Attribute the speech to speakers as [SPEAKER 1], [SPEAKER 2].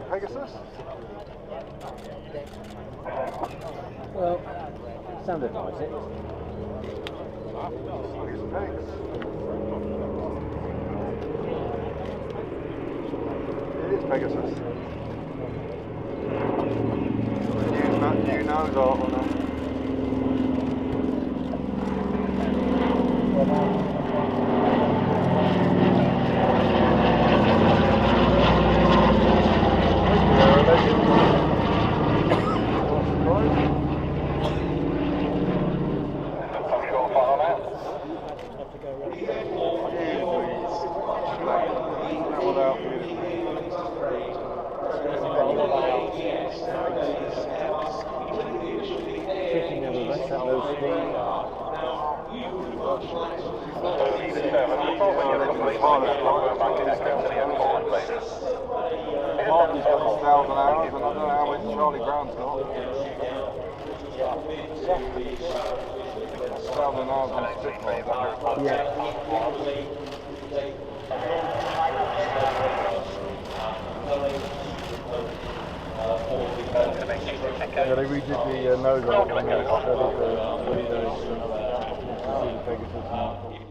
[SPEAKER 1] Pegasus?
[SPEAKER 2] Well, sounded like it.
[SPEAKER 1] It's Pegasus. It is Pegasus. New nose art on it. Martin's got 1,000 hours, and I don't know how much Charlie Brown's got. 1,000 hours on Spitfire.
[SPEAKER 2] Yeah,
[SPEAKER 1] they redid the nose art on the Pegasus.